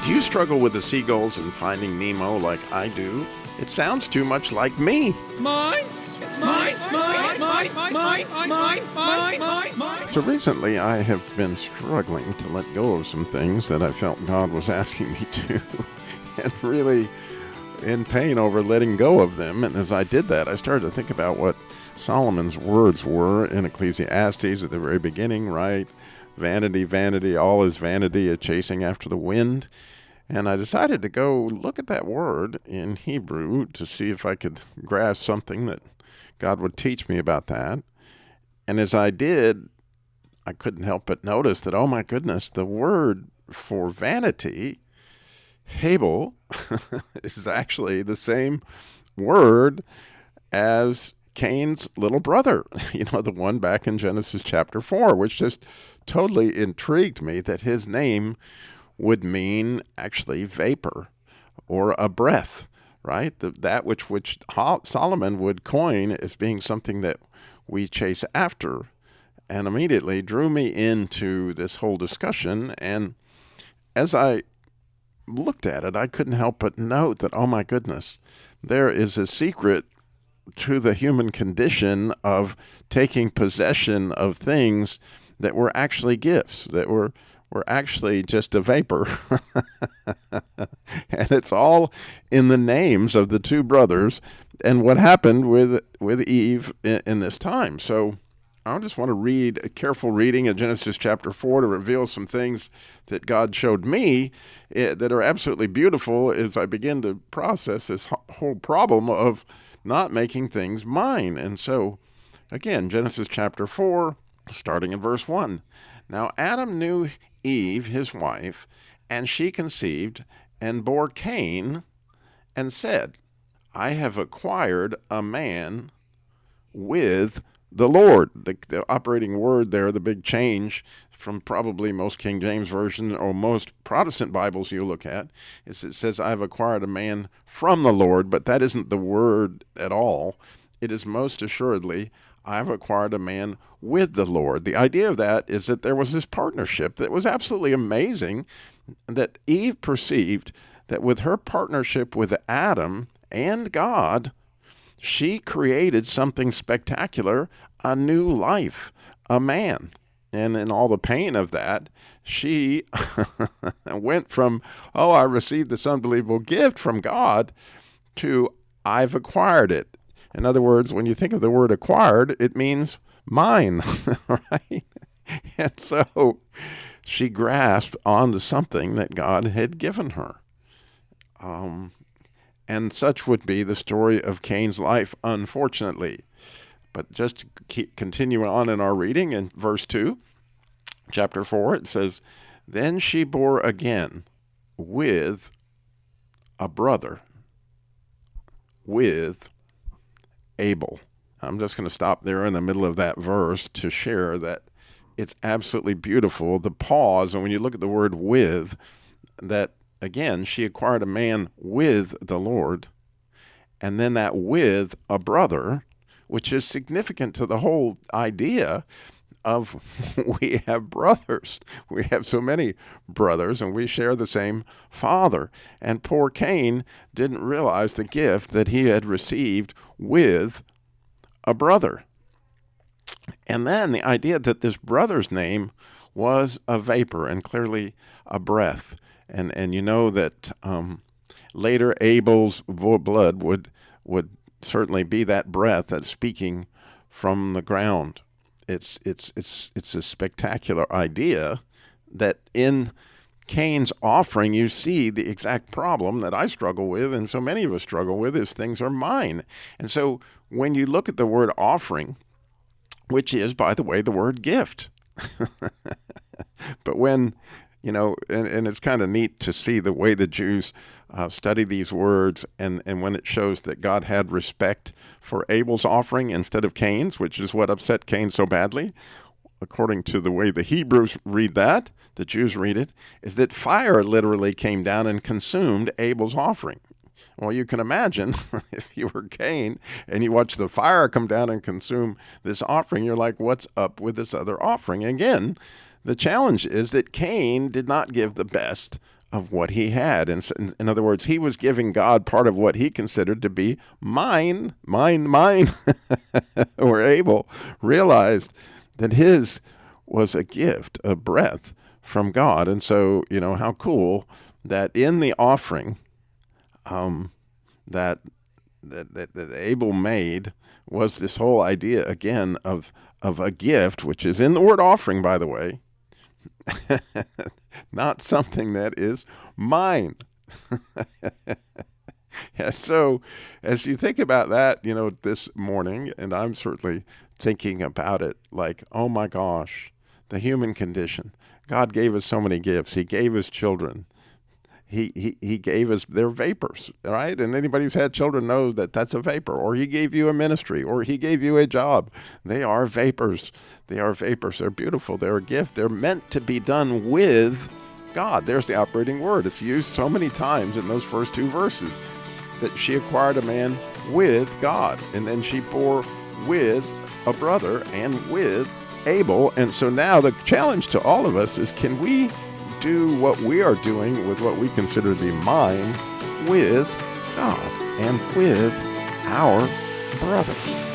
Do you struggle with the seagulls in Finding Nemo like I do? It sounds too much like me. Mine. So recently I have been struggling to let go of some things that I felt God was asking me to, and really in pain over letting go of them. And as I did that, I started to think about what Solomon's words were in Ecclesiastes at the very beginning, right? Vanity, vanity, all is vanity, a chasing after the wind. And I decided to go look at that word in Hebrew to see if I could grasp something that God would teach me about that. And as I did, I couldn't help but notice that, oh my goodness, the word for vanity, hevel, is actually the same word as Cain's little brother, the one back in Genesis chapter 4, which just totally intrigued me that his name would mean actually vapor or a breath, right? That which Solomon would coin as being something that we chase after, and immediately drew me into this whole discussion. And as I looked at it, I couldn't help but note that, oh my goodness, there is a secret to the human condition of taking possession of things that were actually gifts, that were actually just a vapor. And it's all in the names of the two brothers and what happened with Eve in this time. So I just want to read a careful reading of Genesis chapter 4 to reveal some things that God showed me that are absolutely beautiful as I begin to process this whole problem of not making things mine. And so, again, Genesis chapter 4, starting in verse 1. Now Adam knew Eve, his wife, and she conceived and bore Cain and said, I have acquired a man with the Lord. The operating word there, the big change from probably most King James Version or most Protestant Bibles you look at, is it says, I've acquired a man from the Lord, but that isn't the word at all. It is most assuredly, I've acquired a man with the Lord. The idea of that is that there was this partnership that was absolutely amazing, that Eve perceived that with her partnership with Adam and God, she created something spectacular, a new life, a man. And in all the pain of that, she went from, oh, I received this unbelievable gift from God, to I've acquired it. In other words, when you think of the word acquired, it means mine, right? And so she grasped onto something that God had given her. And such would be the story of Cain's life, unfortunately. But just to continue on in our reading, in verse 2, chapter 4, it says, Then she bore again with a brother, with Abel. I'm just going to stop there in the middle of that verse to share that it's absolutely beautiful, the pause, and when you look at the word with, that again, she acquired a man with the Lord, and then that with a brother, which is significant to the whole idea of we have brothers. We have so many brothers, and we share the same father. And poor Cain didn't realize the gift that he had received with a brother. And then the idea that this brother's name was a vapor and clearly a breath. And you know that later Abel's blood would certainly be that breath that's speaking from the ground. It's a spectacular idea that in Cain's offering you see the exact problem that I struggle with and so many of us struggle with, is things are mine. And so when you look at the word offering, which is, by the way, the word gift, but when and it's kind of neat to see the way the Jews study these words, and when it shows that God had respect for Abel's offering instead of Cain's, which is what upset Cain so badly, according to the way the Hebrews read that, the Jews read it, is that fire literally came down and consumed Abel's offering. Well, you can imagine if you were Cain and you watch the fire come down and consume this offering, you're like, what's up with this other offering? Again, the challenge is that Cain did not give the best of what he had. And in other words, he was giving God part of what he considered to be mine. Where Abel realized that his was a gift, a breath from God. And so, how cool that in the offering that Abel made was this whole idea again of a gift, which is in the word offering, by the way, not something that is mine. And so as you think about that, this morning, and I'm certainly thinking about it like, oh my gosh, the human condition. God gave us so many gifts. He gave us children. He gave us, they're vapors, right? And anybody who's had children knows that that's a vapor. Or he gave you a ministry, or he gave you a job. They are vapors. They are vapors. They're beautiful. They're a gift. They're meant to be done with God. There's the operating word. It's used so many times in those first two verses, that she acquired a man with God. And then she bore with a brother and with Abel. And so now the challenge to all of us is, can we do what we are doing with what we consider to be mine with God and with our brothers?